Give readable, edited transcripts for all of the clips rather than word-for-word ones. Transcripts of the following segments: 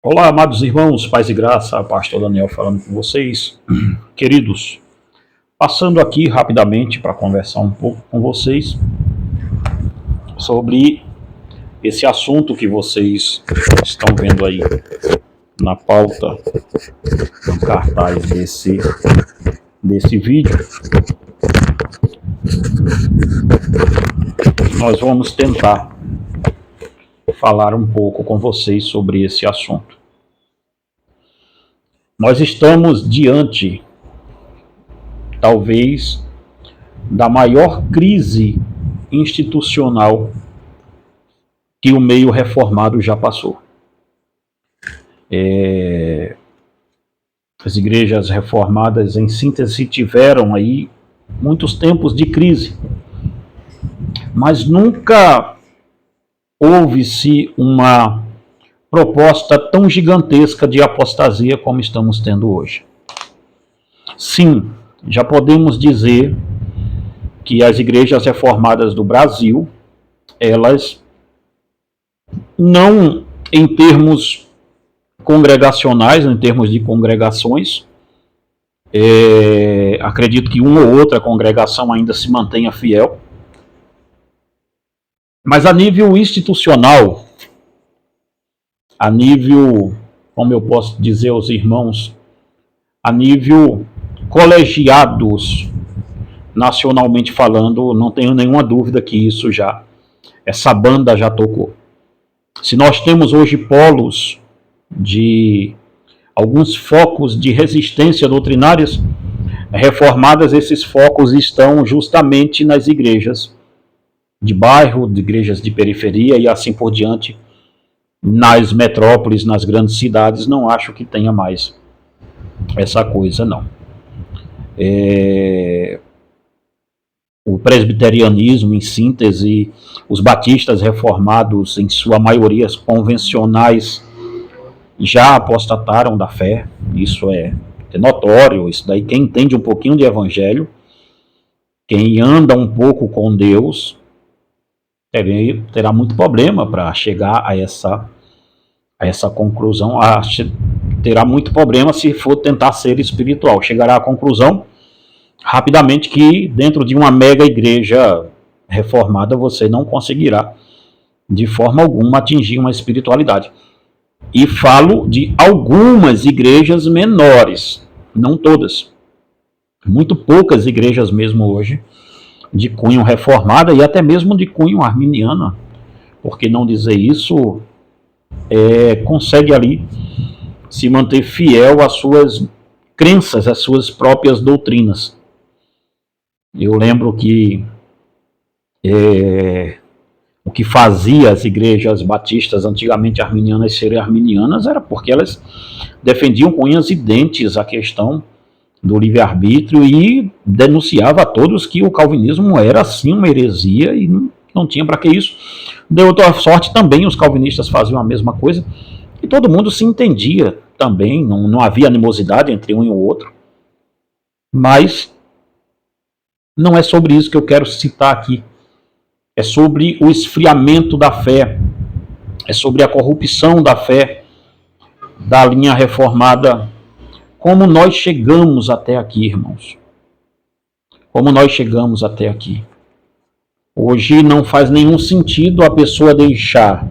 Olá, amados irmãos, paz e graça, pastor Daniel falando com vocês. Queridos, passando aqui rapidamente para conversar um pouco com vocês sobre esse assunto que vocês estão vendo aí na pauta, no cartaz desse vídeo. Nós vamos tentar falar um pouco com vocês sobre esse assunto. Nós estamos diante, talvez, da maior crise institucional que o meio reformado já passou. As igrejas reformadas, em síntese, tiveram aí muitos tempos de crise, mas nunca houve-se uma proposta tão gigantesca de apostasia como estamos tendo hoje. Sim, já podemos dizer que as igrejas reformadas do Brasil, elas não em termos congregacionais, em termos de congregações, acredito que uma ou outra congregação ainda se mantenha fiel, mas a nível institucional, a nível, como eu posso dizer aos irmãos, a nível colegiados, nacionalmente falando, não tenho nenhuma dúvida que essa banda já tocou. Se nós temos hoje polos de alguns focos de resistência doutrinárias reformadas, esses focos estão justamente nas igrejas de bairro, de igrejas de periferia e assim por diante. Nas metrópoles, nas grandes cidades, não acho que tenha mais essa coisa, não. O presbiterianismo, em síntese, os batistas reformados, em sua maioria convencionais, já apostataram da fé. Isso é notório. Isso daí, quem entende um pouquinho de evangelho, quem anda um pouco com Deus, terá muito problema para chegar a essa conclusão. Terá muito problema se for tentar ser espiritual. Chegará à conclusão rapidamente que dentro de uma mega igreja reformada você não conseguirá de forma alguma atingir uma espiritualidade. E falo de algumas igrejas menores, não todas. Muito poucas igrejas mesmo hoje de cunho reformada e até mesmo de cunho arminiana, por que não dizer isso, consegue ali se manter fiel às suas crenças, às suas próprias doutrinas. Eu lembro que o que fazia as igrejas batistas antigamente arminianas serem arminianas era porque elas defendiam com unhas e dentes a questão do livre-arbítrio e denunciava a todos que o calvinismo era sim uma heresia e não tinha para que isso. De outra sorte também os calvinistas faziam a mesma coisa e todo mundo se entendia também, não havia animosidade entre um e o outro. Mas não é sobre isso que eu quero citar aqui. É sobre o esfriamento da fé, é sobre a corrupção da fé da linha reformada. Como nós chegamos até aqui, irmãos? Como nós chegamos até aqui? Hoje não faz nenhum sentido a pessoa deixar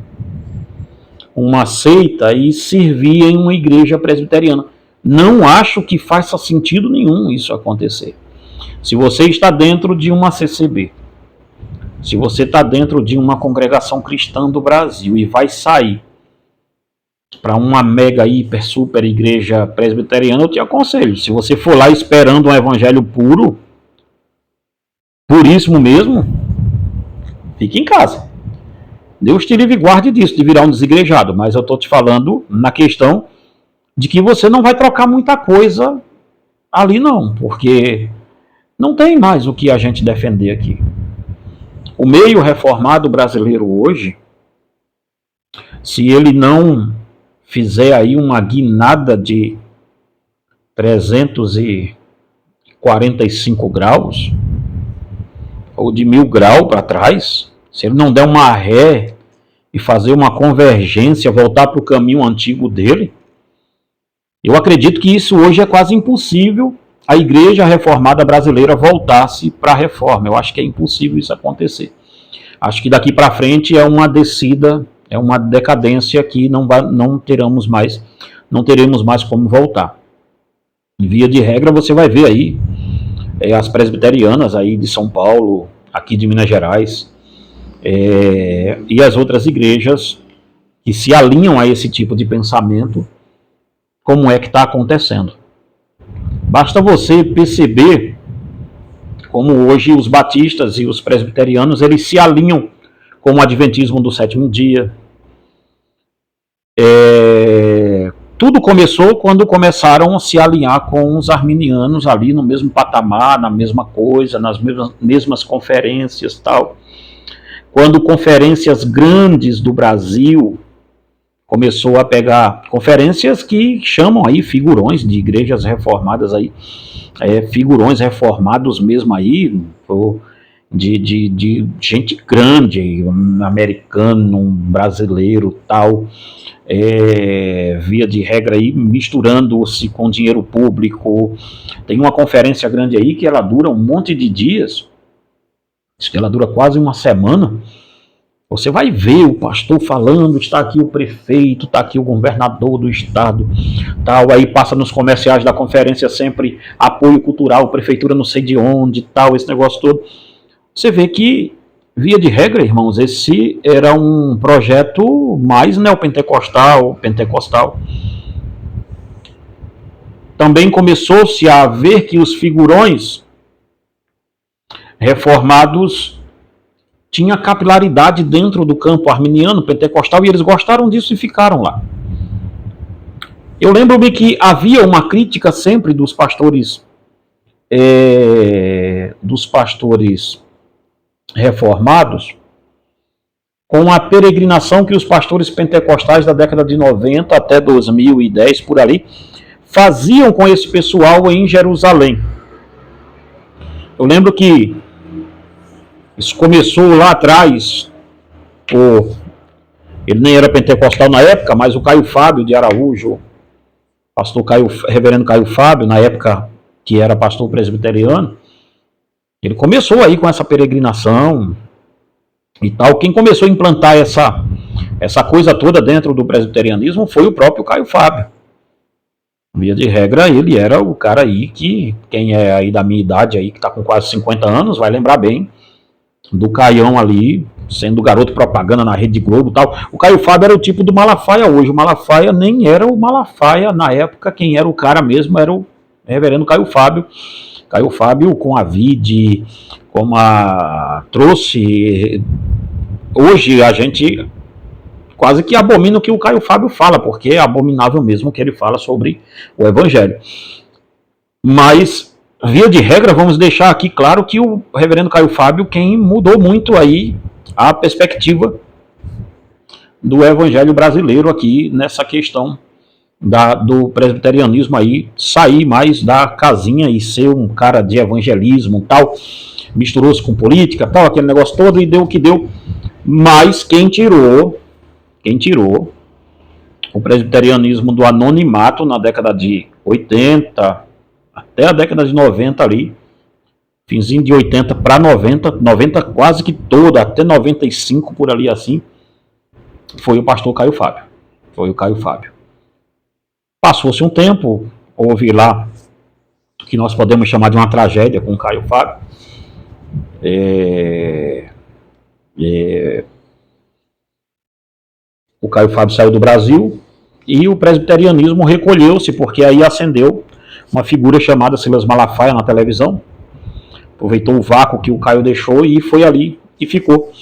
uma seita e servir em uma igreja presbiteriana. Não acho que faça sentido nenhum isso acontecer. Se você está dentro de uma CCB, se você está dentro de uma congregação cristã do Brasil e vai sair para uma mega, hiper, super igreja presbiteriana, eu te aconselho. Se você for lá esperando um evangelho puro, puríssimo mesmo, fique em casa. Deus te livre e guarde disso, de virar um desigrejado. Mas eu estou te falando na questão de que você não vai trocar muita coisa ali não, porque não tem mais o que a gente defender aqui. O meio reformado brasileiro hoje, se ele não fizer aí uma guinada de 345 graus, ou de 1000 graus para trás, se ele não der uma ré e fazer uma convergência, voltar para o caminho antigo dele, eu acredito que isso hoje é quase impossível, a Igreja Reformada Brasileira voltasse para a reforma. Eu acho que é impossível isso acontecer. Acho que daqui para frente é uma descida, é uma decadência que não teremos mais como voltar. Via de regra, você vai ver aí as presbiterianas aí de São Paulo, aqui de Minas Gerais, e as outras igrejas que se alinham a esse tipo de pensamento, como é que está acontecendo. Basta você perceber como hoje os batistas e os presbiterianos, eles se alinham com o adventismo do sétimo dia. Tudo começou quando começaram a se alinhar com os arminianos ali no mesmo patamar, na mesma coisa, nas mesmas conferências, tal. Quando conferências grandes do Brasil começou a pegar conferências que chamam aí figurões de igrejas reformadas aí, figurões reformados mesmo aí, de gente grande, americano, brasileiro, tal, via de regra aí, misturando-se com dinheiro público. Tem uma conferência grande aí que ela dura um monte de dias, acho que ela dura quase uma semana. Você vai ver o pastor falando, está aqui o prefeito, está aqui o governador do estado, tal, aí passa nos comerciais da conferência sempre apoio cultural, prefeitura não sei de onde, tal, esse negócio todo. Você vê que, via de regra, irmãos, esse era um projeto mais neopentecostal, pentecostal. Também começou-se a ver que os figurões reformados tinha capilaridade dentro do campo arminiano, pentecostal, e eles gostaram disso e ficaram lá. Eu lembro-me que havia uma crítica sempre dos pastores reformados com a peregrinação que os pastores pentecostais da década de 90 até 2010, por ali, faziam com esse pessoal em Jerusalém. Eu lembro que isso começou lá atrás, ele nem era pentecostal na época, mas o Caio Fábio de Araújo, reverendo Caio Fábio, na época que era pastor presbiteriano, ele começou aí com essa peregrinação e tal. Quem começou a implantar essa coisa toda dentro do presbiterianismo foi o próprio Caio Fábio. Via de regra, ele era o cara aí que, quem é aí da minha idade aí, que está com quase 50 anos, vai lembrar bem do Caião ali, sendo garoto propaganda na Rede Globo e tal. O Caio Fábio era o tipo do Malafaia hoje. O Malafaia nem era o Malafaia na época. Quem era o cara mesmo era o reverendo Caio Fábio. Caio Fábio com a VID, trouxe... Hoje a gente quase que abomina o que o Caio Fábio fala, porque é abominável mesmo o que ele fala sobre o Evangelho. Mas... via de regra, vamos deixar aqui claro que o reverendo Caio Fábio, quem mudou muito aí a perspectiva do evangelho brasileiro aqui nessa questão do presbiterianismo aí, sair mais da casinha e ser um cara de evangelismo tal, misturou-se com política tal, aquele negócio todo e deu o que deu. Mas quem tirou o presbiterianismo do anonimato na década de 80, até a década de 90 ali, finzinho de 80 para 90 quase que toda, até 95 por ali assim, foi o pastor Caio Fábio. Foi o Caio Fábio. Passou-se um tempo, houve lá o que nós podemos chamar de uma tragédia com o Caio Fábio. O Caio Fábio saiu do Brasil e o presbiterianismo recolheu-se, porque aí acendeu uma figura chamada Silas Malafaia na televisão, aproveitou o vácuo que o Caio deixou e foi ali e ficou.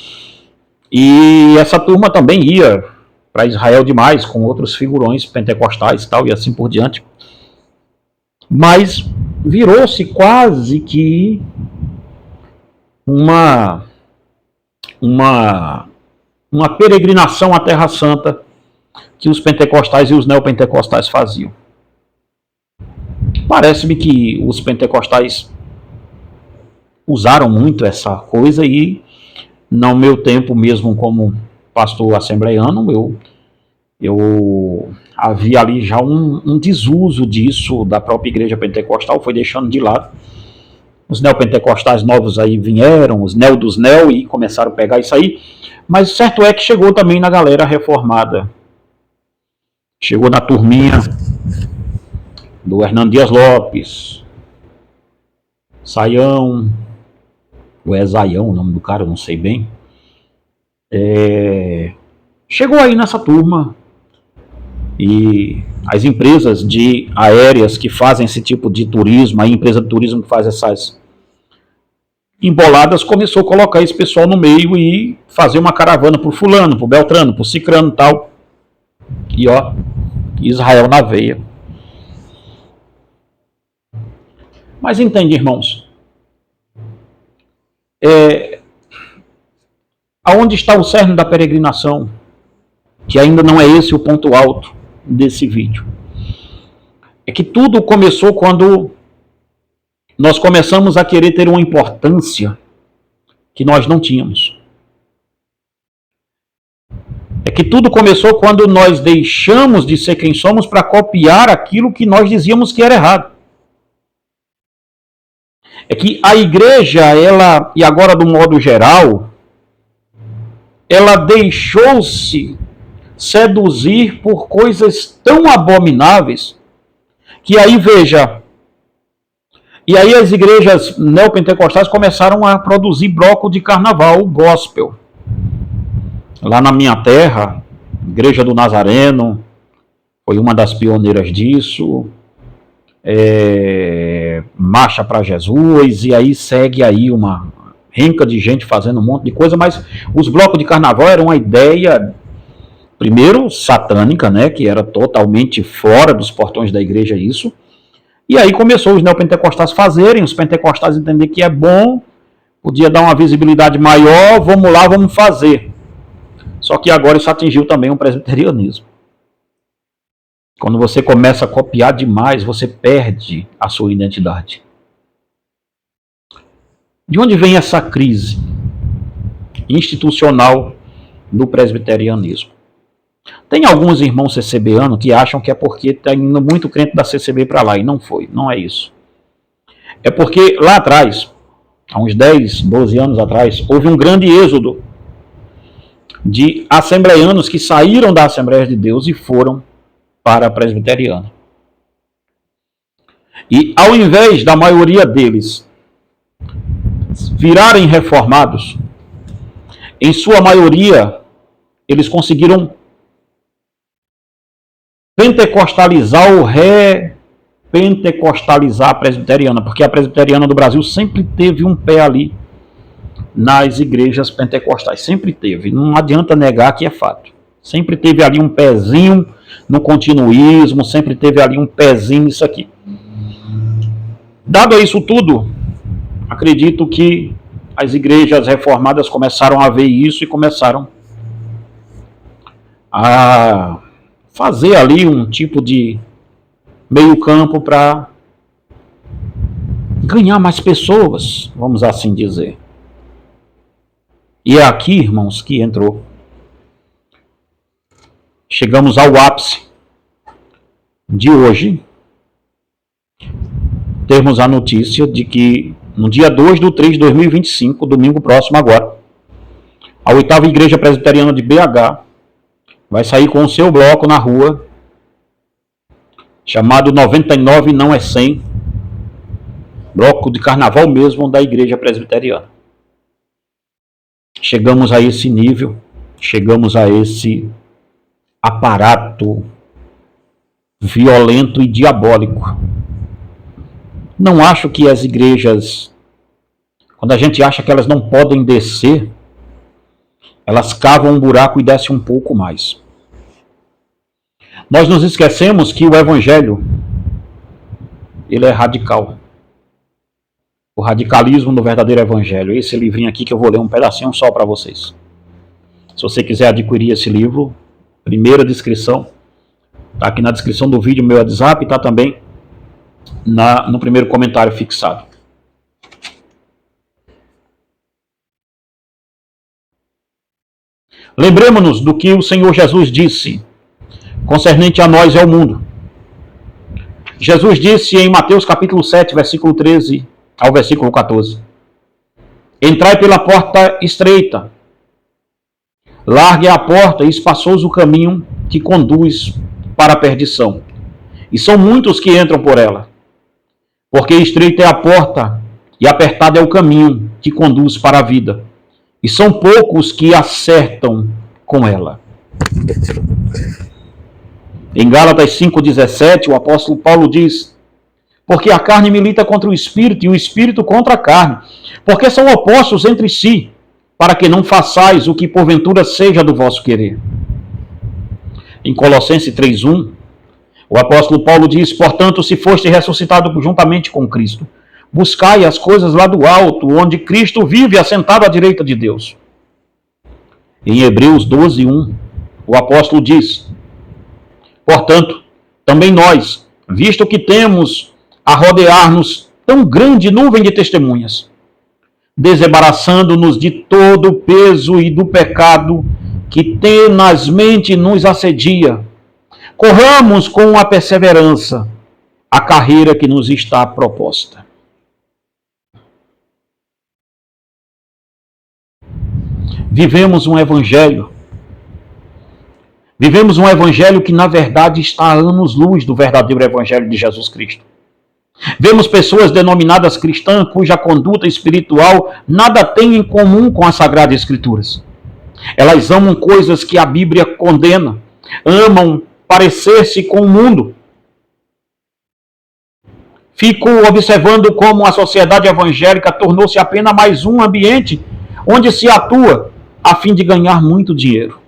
E essa turma também ia para Israel demais, com outros figurões pentecostais tal, e assim por diante. Mas virou-se quase que uma peregrinação à Terra Santa que os pentecostais e os neopentecostais faziam. Parece-me que os pentecostais usaram muito essa coisa e, no meu tempo mesmo como pastor assembleiano, eu havia ali já um desuso disso da própria igreja pentecostal, foi deixando de lado. Os neopentecostais novos aí vieram, os neo dos neo, e começaram a pegar isso aí. Mas certo é que chegou também na galera reformada. Chegou na turminha do Hernando Dias Lopes, Saião, ou é Zaião o nome do cara, eu não sei bem. Chegou aí nessa turma, e as empresas aéreas que fazem esse tipo de turismo, a empresa de turismo que faz essas emboladas, começou a colocar esse pessoal no meio e fazer uma caravana pro fulano, pro beltrano, pro cicrano e tal. E ó, Israel na veia. Mas entende, irmãos, aonde está o cerne da peregrinação? Que ainda não é esse o ponto alto desse vídeo. É que tudo começou quando nós começamos a querer ter uma importância que nós não tínhamos. É que tudo começou quando nós deixamos de ser quem somos para copiar aquilo que nós dizíamos que era errado. É que a igreja, ela, e agora do modo geral, ela deixou-se seduzir por coisas tão abomináveis que aí, veja, e aí as igrejas neopentecostais começaram a produzir bloco de carnaval gospel. Lá na minha terra, Igreja do Nazareno foi uma das pioneiras disso, Marcha para Jesus, e aí segue aí uma renca de gente fazendo um monte de coisa, mas os blocos de carnaval eram uma ideia, primeiro, satânica, né, que era totalmente fora dos portões da igreja isso, e aí começou os neopentecostais fazerem, os pentecostais entenderem que é bom, podia dar uma visibilidade maior, vamos lá, vamos fazer. Só que agora isso atingiu também o presbiterianismo. Quando você começa a copiar demais, você perde a sua identidade. De onde vem essa crise institucional do presbiterianismo? Tem alguns irmãos CCBanos que acham que é porque está indo muito crente da CCB para lá, e não foi, não é isso. É porque lá atrás, há uns 10, 12 anos atrás, houve um grande êxodo de assembleianos que saíram da Assembleia de Deus e foram para a presbiteriana. E ao invés da maioria deles virarem reformados, em sua maioria eles conseguiram pentecostalizar ou repentecostalizar a presbiteriana, porque a presbiteriana do Brasil sempre teve um pé ali nas igrejas pentecostais, sempre teve, não adianta negar que é fato, sempre teve ali um pezinho no continuismo, sempre teve ali um pezinho nisso aqui. Dado isso tudo, acredito que as igrejas reformadas começaram a ver isso e começaram a fazer ali um tipo de meio campo para ganhar mais pessoas, vamos assim dizer. E é aqui, irmãos, que entrou. Chegamos ao ápice de hoje, termos a notícia de que no dia 2/3 de 2025, domingo próximo agora, a 8ª Igreja Presbiteriana de BH vai sair com o seu bloco na rua, chamado 99 não é 100, bloco de carnaval mesmo da Igreja Presbiteriana. Chegamos a esse nível, chegamos a esse aparato violento e diabólico. Não acho que as igrejas, quando a gente acha que elas não podem descer, elas cavam um buraco e descem um pouco mais. Nós nos esquecemos que o evangelho, ele é radical. O radicalismo do verdadeiro evangelho. Esse livrinho aqui que eu vou ler um pedacinho só para vocês. Se você quiser adquirir esse livro, primeira descrição, está aqui na descrição do vídeo, meu WhatsApp, está também no primeiro comentário fixado. Lembremos-nos do que o Senhor Jesus disse concernente a nós e ao mundo. Jesus disse em Mateus capítulo 7, versículo 13 ao versículo 14: Entrai pela porta estreita, larga é a porta e espaçoso o caminho que conduz para a perdição, e são muitos que entram por ela. Porque estreita é a porta e apertado é o caminho que conduz para a vida, e são poucos que acertam com ela. Em Gálatas 5,17, o apóstolo Paulo diz: Porque a carne milita contra o espírito e o espírito contra a carne, porque são opostos entre si, para que não façais o que porventura seja do vosso querer. Em Colossenses 3,1, o apóstolo Paulo diz: Portanto, se foste ressuscitado juntamente com Cristo, buscai as coisas lá do alto, onde Cristo vive assentado à direita de Deus. Em Hebreus 12:1, o apóstolo diz: Portanto, também nós, visto que temos a rodear-nos tão grande nuvem de testemunhas, desembaraçando-nos de todo o peso e do pecado que tenazmente nos assedia, corramos com a perseverança a carreira que nos está proposta. Vivemos um evangelho que, na verdade, está a anos-luz do verdadeiro evangelho de Jesus Cristo. Vemos pessoas denominadas cristãs cuja conduta espiritual nada tem em comum com as Sagradas Escrituras. Elas amam coisas que a Bíblia condena, amam parecer-se com o mundo. Fico observando como a sociedade evangélica tornou-se apenas mais um ambiente onde se atua a fim de ganhar muito dinheiro.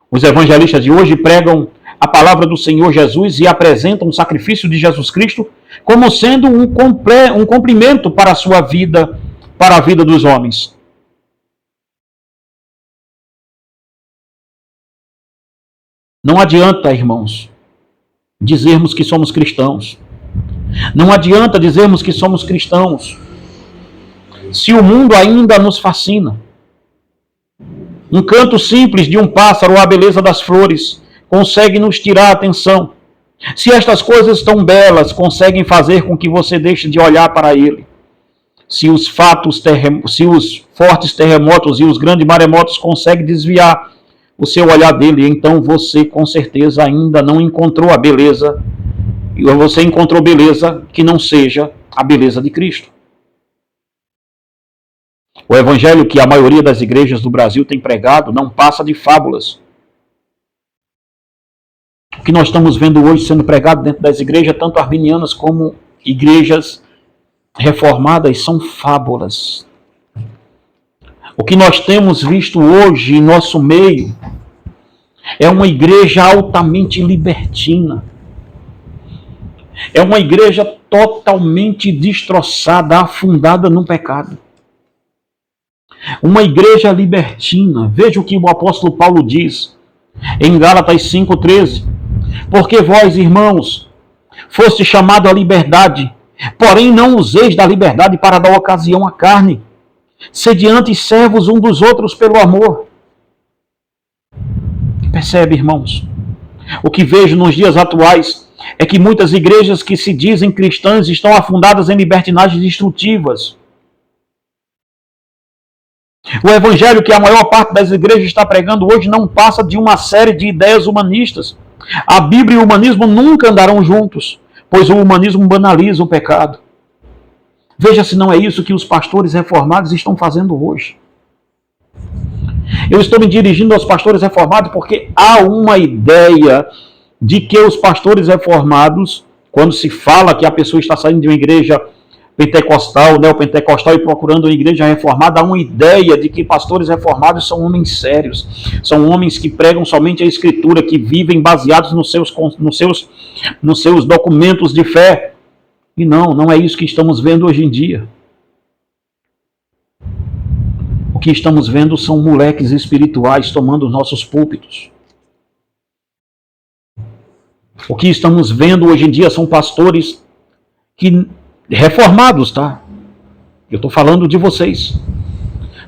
Os evangelistas de hoje pregam a palavra do Senhor Jesus e apresentam o sacrifício de Jesus Cristo como sendo um cumprimento para a sua vida, para a vida dos homens. Não adianta, irmãos, dizermos que somos cristãos. Não adianta dizermos que somos cristãos se o mundo ainda nos fascina. Um canto simples de um pássaro ou a beleza das flores consegue nos tirar a atenção. Se estas coisas tão belas conseguem fazer com que você deixe de olhar para ele. Se os fortes terremotos e os grandes maremotos conseguem desviar o seu olhar dele, então você com certeza ainda não encontrou a beleza, e você encontrou beleza que não seja a beleza de Cristo. O evangelho que a maioria das igrejas do Brasil tem pregado não passa de fábulas. O que nós estamos vendo hoje sendo pregado dentro das igrejas, tanto arminianas como igrejas reformadas, são fábulas. O que nós temos visto hoje em nosso meio é uma igreja altamente libertina. É uma igreja totalmente destroçada, afundada no pecado. Uma igreja libertina. Veja o que o apóstolo Paulo diz em Gálatas 5,13. Porque vós, irmãos, foste chamados à liberdade, porém não useis da liberdade para dar ocasião à carne. Sede antes servos um dos outros pelo amor. Percebe, irmãos? O que vejo nos dias atuais é que muitas igrejas que se dizem cristãs estão afundadas em libertinagens destrutivas. O evangelho que a maior parte das igrejas está pregando hoje não passa de uma série de ideias humanistas. A Bíblia e o humanismo nunca andarão juntos, pois o humanismo banaliza o pecado. Veja se não é isso que os pastores reformados estão fazendo hoje. Eu estou me dirigindo aos pastores reformados porque há uma ideia de que os pastores reformados, quando se fala que a pessoa está saindo de uma igreja pentecostal, neopentecostal e procurando uma igreja reformada, há uma ideia de que pastores reformados são homens sérios, são homens que pregam somente a Escritura, que vivem baseados nos seus documentos de fé. E não é isso que estamos vendo hoje em dia. O que estamos vendo são moleques espirituais tomando os nossos púlpitos. O que estamos vendo hoje em dia são pastores reformados, tá? Eu estou falando de vocês.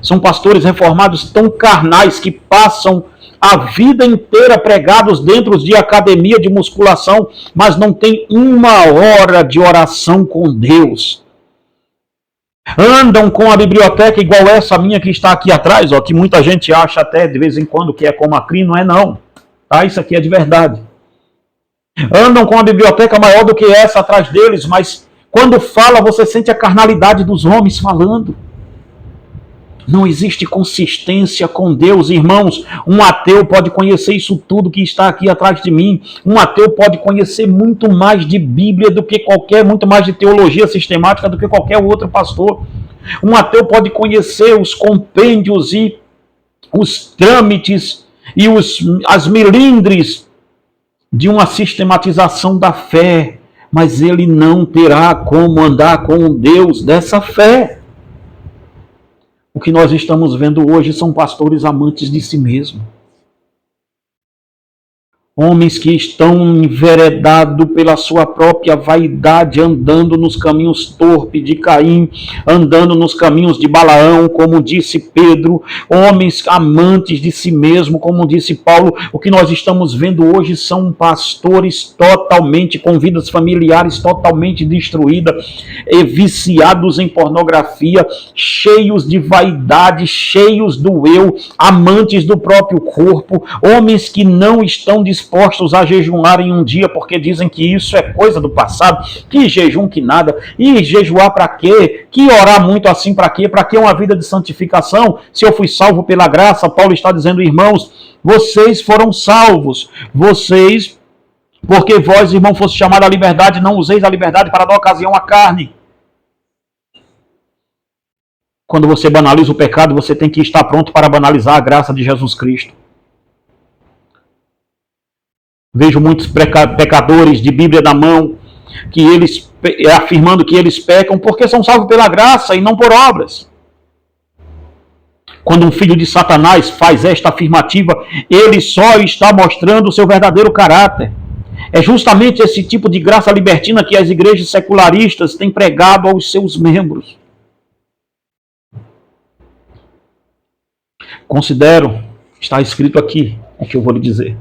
São pastores reformados tão carnais que passam a vida inteira pregados dentro de academia de musculação, mas não tem uma hora de oração com Deus. Andam com a biblioteca igual essa minha que está aqui atrás, ó, que muita gente acha até de vez em quando que é como a CRI, não é não. Tá? Isso aqui é de verdade. Andam com a biblioteca maior do que essa atrás deles, mas quando fala você sente a carnalidade dos homens falando. Não existe consistência com Deus, irmãos. Um ateu pode conhecer isso tudo que está aqui atrás de mim. Um ateu pode conhecer muito mais de Bíblia do que muito mais de teologia sistemática do que qualquer outro pastor. Um ateu pode conhecer os compêndios e os trâmites e as melindres de uma sistematização da fé, mas ele não terá como andar com Deus dessa fé. O que nós estamos vendo hoje são pastores amantes de si mesmo. Homens que estão enveredados pela sua própria vaidade, andando nos caminhos torpes de Caim, andando nos caminhos de Balaão, como disse Pedro, homens amantes de si mesmo, como disse Paulo. O que nós estamos vendo hoje são pastores totalmente, com vidas familiares totalmente destruídas, viciados em pornografia, cheios de vaidade, cheios do eu, amantes do próprio corpo, homens que não estão dispostos a jejuar em um dia, porque dizem que isso é coisa do passado, que jejum que nada, e jejuar para quê? Que orar muito assim para quê? Para que uma vida de santificação? Se eu fui salvo pela graça, Paulo está dizendo, irmãos, vocês foram salvos, porque vós, irmão, fosse chamado à liberdade, não useis a liberdade para dar ocasião à carne. Quando você banaliza o pecado, você tem que estar pronto para banalizar a graça de Jesus Cristo. Vejo muitos pecadores de Bíblia na mão, afirmando que eles pecam porque são salvos pela graça e não por obras. Quando um filho de Satanás faz esta afirmativa, ele só está mostrando o seu verdadeiro caráter. É justamente esse tipo de graça libertina que as igrejas secularistas têm pregado aos seus membros. Considero, está escrito aqui, o que eu vou lhe dizer.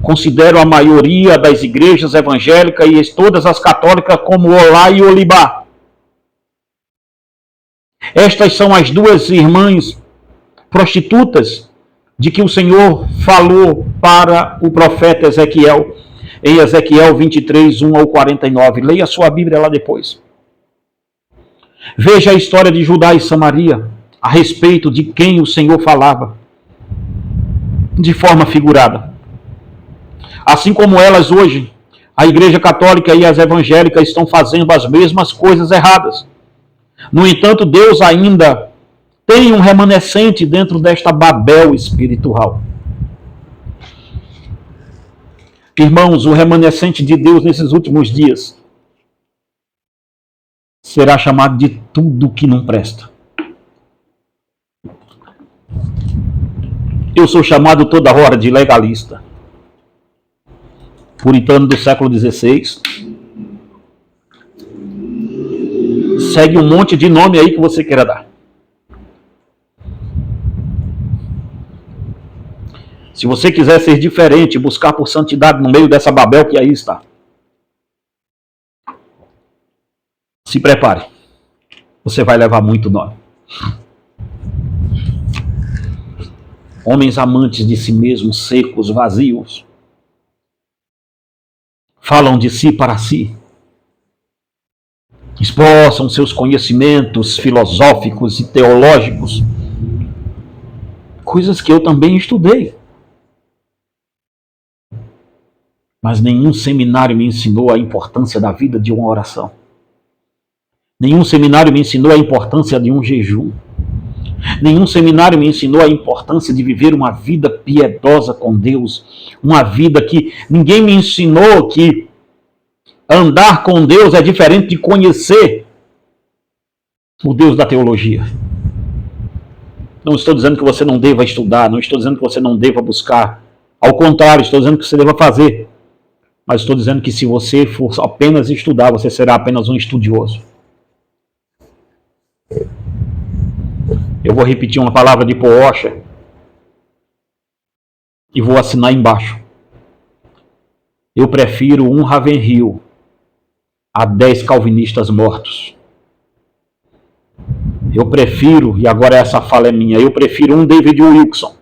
Considero a maioria das igrejas evangélicas e todas as católicas como Olá e Olibá. Estas são as duas irmãs prostitutas de que o Senhor falou para o profeta Ezequiel, em Ezequiel 23, 1 ao 49. Leia a sua Bíblia lá depois. Veja a história de Judá e Samaria, a respeito de quem o Senhor falava, de forma figurada. Assim como elas hoje, a Igreja Católica e as evangélicas estão fazendo as mesmas coisas erradas. No entanto, Deus ainda tem um remanescente dentro desta Babel espiritual. Irmãos, o remanescente de Deus nesses últimos dias será chamado de tudo que não presta. Eu sou chamado toda hora de legalista. Puritano do século XVI. Segue um monte de nome aí que você queira dar. Se você quiser ser diferente, buscar por santidade no meio dessa Babel que aí está, se prepare. Você vai levar muito nome. Homens amantes de si mesmos, secos, vazios, falam de si para si, esboçam seus conhecimentos filosóficos e teológicos, coisas que eu também estudei. Mas nenhum seminário me ensinou a importância da vida de uma oração. Nenhum seminário me ensinou a importância de um jejum. Nenhum seminário me ensinou a importância de viver uma vida piedosa com Deus. Uma vida que ninguém me ensinou que andar com Deus é diferente de conhecer o Deus da teologia. Não estou dizendo que você não deva estudar, não estou dizendo que você não deva buscar. Ao contrário, estou dizendo que você deva fazer. Mas estou dizendo que se você for apenas estudar, você será apenas um estudioso. Eu vou repetir uma palavra de Paul Washer e vou assinar embaixo. Eu prefiro um Ravenhill a 10 calvinistas mortos. Eu prefiro, e agora essa fala é minha, eu prefiro um David Wilson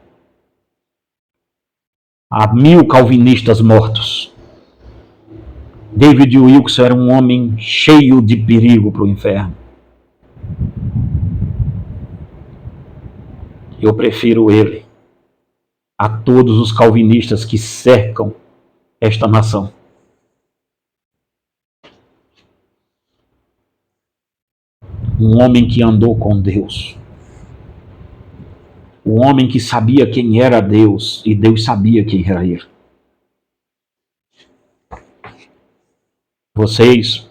a 1000 calvinistas mortos. David Wilson era um homem cheio de perigo para o inferno. Eu prefiro ele a todos os calvinistas que cercam esta nação. Um homem que andou com Deus. Um homem que sabia quem era Deus e Deus sabia quem era ele. Vocês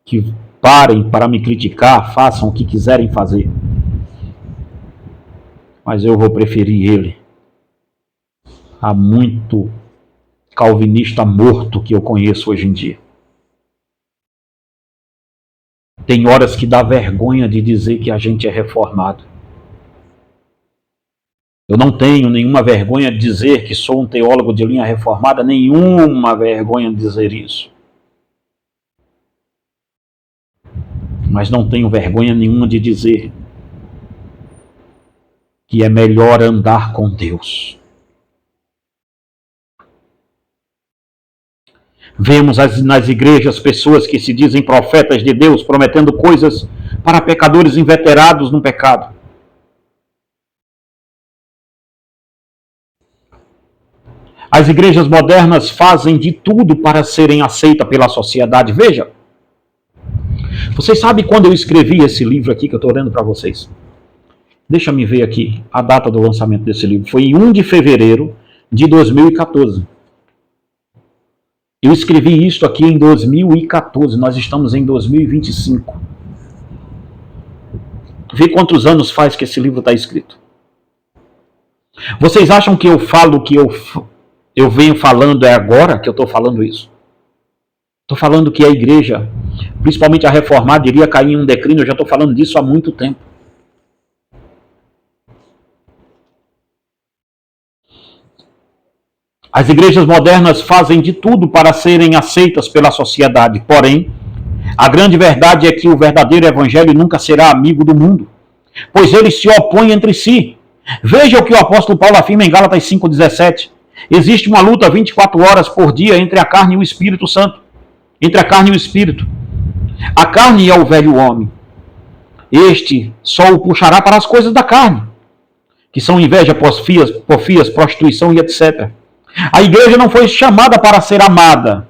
que parem para me criticar, façam o que quiserem fazer. Mas eu vou preferir ele a muito calvinista morto que eu conheço hoje em dia. Tem horas que dá vergonha de dizer que a gente é reformado. Eu não tenho nenhuma vergonha de dizer que sou um teólogo de linha reformada, nenhuma vergonha de dizer isso. Mas não tenho vergonha nenhuma de dizer que é melhor andar com Deus. Vemos nas igrejas pessoas que se dizem profetas de Deus, prometendo coisas para pecadores inveterados no pecado. As igrejas modernas fazem de tudo para serem aceitas pela sociedade. Veja, vocês sabem quando eu escrevi esse livro aqui que eu estou lendo para vocês? Deixa me ver aqui a data do lançamento desse livro. Foi em 1 de fevereiro de 2014. Eu escrevi isso aqui em 2014, nós estamos em 2025. Vê quantos anos faz que esse livro está escrito. Vocês acham que eu falo que eu venho falando é agora que eu estou falando isso? Estou falando que a igreja, principalmente a reformada, iria cair em um declínio, eu já estou falando disso há muito tempo. As igrejas modernas fazem de tudo para serem aceitas pela sociedade, porém, a grande verdade é que o verdadeiro evangelho nunca será amigo do mundo, pois eles se opõem entre si. Veja o que o apóstolo Paulo afirma em Gálatas 5,17. Existe uma luta 24 horas por dia entre a carne e o Espírito Santo. Entre a carne e o Espírito. A carne é o velho homem. Este só o puxará para as coisas da carne, que são inveja, porfias, prostituição e etc. A igreja não foi chamada para ser amada.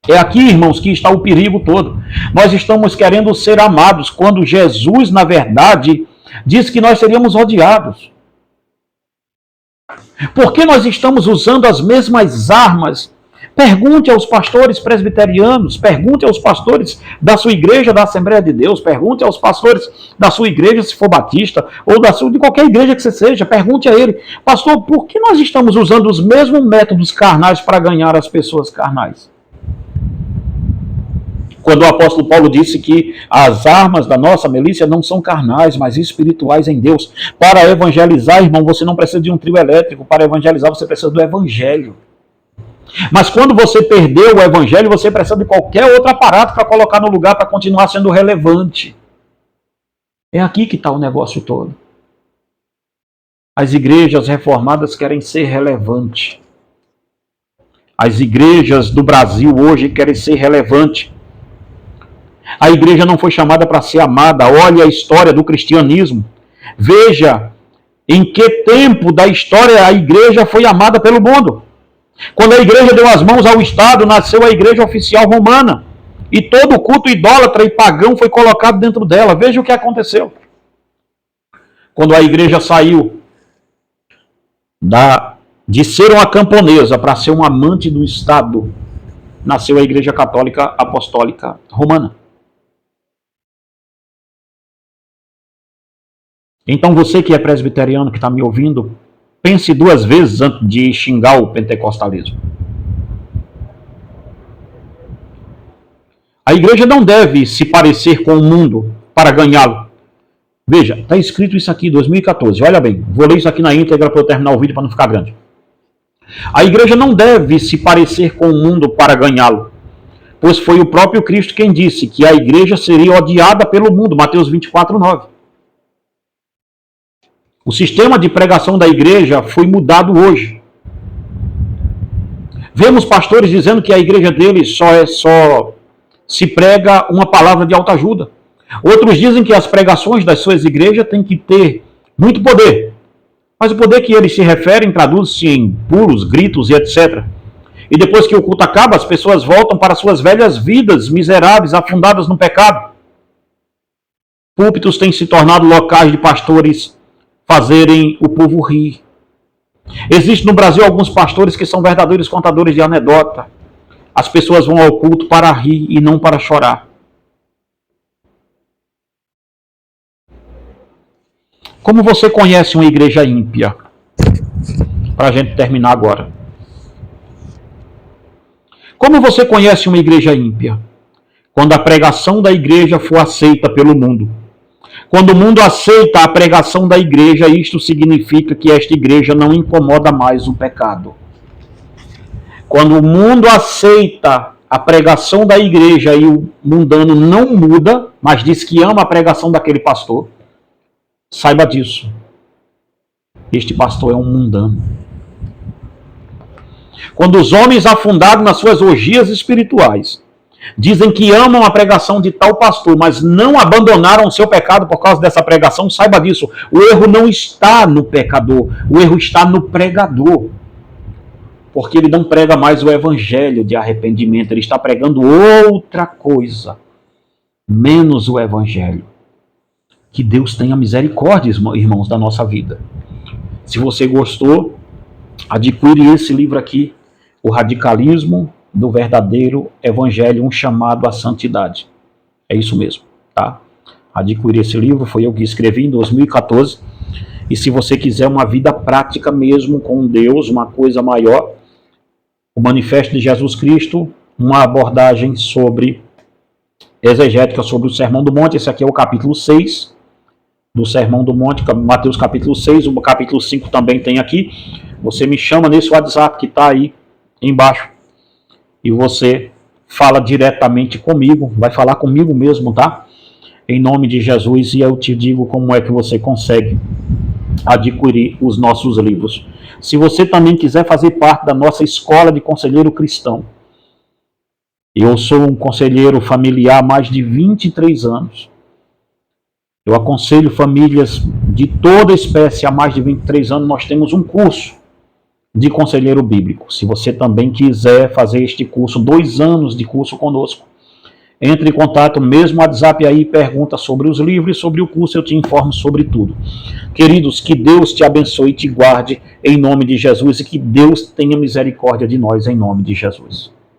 É aqui, irmãos, que está o perigo todo. Nós estamos querendo ser amados, quando Jesus, na verdade, disse que nós seríamos odiados. Por que nós estamos usando as mesmas armas? Pergunte aos pastores presbiterianos, pergunte aos pastores da sua igreja, da Assembleia de Deus, pergunte aos pastores da sua igreja, se for batista, ou de qualquer igreja que você seja, pergunte a ele, pastor, por que nós estamos usando os mesmos métodos carnais para ganhar as pessoas carnais? Quando o apóstolo Paulo disse que as armas da nossa milícia não são carnais, mas espirituais em Deus. Para evangelizar, irmão, você não precisa de um trio elétrico. Para evangelizar, você precisa do evangelho. Mas quando você perdeu o evangelho, você precisa de qualquer outro aparato para colocar no lugar para continuar sendo relevante. É aqui que está o negócio todo. As igrejas reformadas querem ser relevantes. As igrejas do Brasil hoje querem ser relevantes. A igreja não foi chamada para ser amada. Olha a história do cristianismo. Veja em que tempo da história a igreja foi amada pelo mundo. Quando a igreja deu as mãos ao Estado, nasceu a igreja oficial romana. E todo culto idólatra e pagão foi colocado dentro dela. Veja o que aconteceu. Quando a igreja saiu de ser uma camponesa para ser um amante do Estado, nasceu a igreja católica apostólica romana. Então você que é presbiteriano, que está me ouvindo, pense 2 vezes antes de xingar o pentecostalismo. A igreja não deve se parecer com o mundo para ganhá-lo. Veja, está escrito isso aqui em 2014. Olha bem, vou ler isso aqui na íntegra para eu terminar o vídeo para não ficar grande. A igreja não deve se parecer com o mundo para ganhá-lo, pois foi o próprio Cristo quem disse que a igreja seria odiada pelo mundo. Mateus 24, 9. O sistema de pregação da igreja foi mudado hoje. Vemos pastores dizendo que a igreja deles só se prega uma palavra de autoajuda. Outros dizem que as pregações das suas igrejas têm que ter muito poder. Mas o poder que eles se referem traduz-se em pulos, gritos e etc. E depois que o culto acaba, as pessoas voltam para suas velhas vidas miseráveis, afundadas no pecado. Púlpitos têm se tornado locais de pastores fazerem o povo rir. Existem no Brasil alguns pastores que são verdadeiros contadores de anedota. As pessoas vão ao culto para rir e não para chorar. Como você conhece uma igreja ímpia? Para a gente terminar agora. Como você conhece uma igreja ímpia? Quando a pregação da igreja for aceita pelo mundo. Quando o mundo aceita a pregação da igreja, isto significa que esta igreja não incomoda mais o pecado. Quando o mundo aceita a pregação da igreja e o mundano não muda, mas diz que ama a pregação daquele pastor, saiba disso. Este pastor é um mundano. Quando os homens afundados nas suas orgias espirituais dizem que amam a pregação de tal pastor, mas não abandonaram o seu pecado por causa dessa pregação, saiba disso. O erro não está no pecador, o erro está no pregador. Porque ele não prega mais o evangelho de arrependimento, ele está pregando outra coisa, menos o evangelho. Que Deus tenha misericórdia, irmãos, da nossa vida. Se você gostou, adquire esse livro aqui, O Radicalismo do Verdadeiro Evangelho, um chamado à santidade. É isso mesmo, tá? Adquiri esse livro, foi eu que escrevi em 2014. E se você quiser uma vida prática mesmo com Deus, uma coisa maior, o Manifesto de Jesus Cristo, uma abordagem sobre exegética sobre o Sermão do Monte. Esse aqui é o capítulo 6 do Sermão do Monte, Mateus capítulo 6, o capítulo 5 também tem aqui. Você me chama nesse WhatsApp que está aí embaixo e você fala diretamente comigo, vai falar comigo mesmo, tá? Em nome de Jesus, e eu te digo como é que você consegue adquirir os nossos livros. Se você também quiser fazer parte da nossa escola de conselheiro cristão, eu sou um conselheiro familiar há mais de 23 anos. Eu aconselho famílias de toda espécie há mais de 23 anos. Nós temos um curso de conselheiro bíblico. Se você também quiser fazer este curso, 2 anos de curso conosco, entre em contato, mesmo WhatsApp aí, pergunta sobre os livros, sobre o curso, eu te informo sobre tudo. Queridos, que Deus te abençoe e te guarde em nome de Jesus e que Deus tenha misericórdia de nós em nome de Jesus.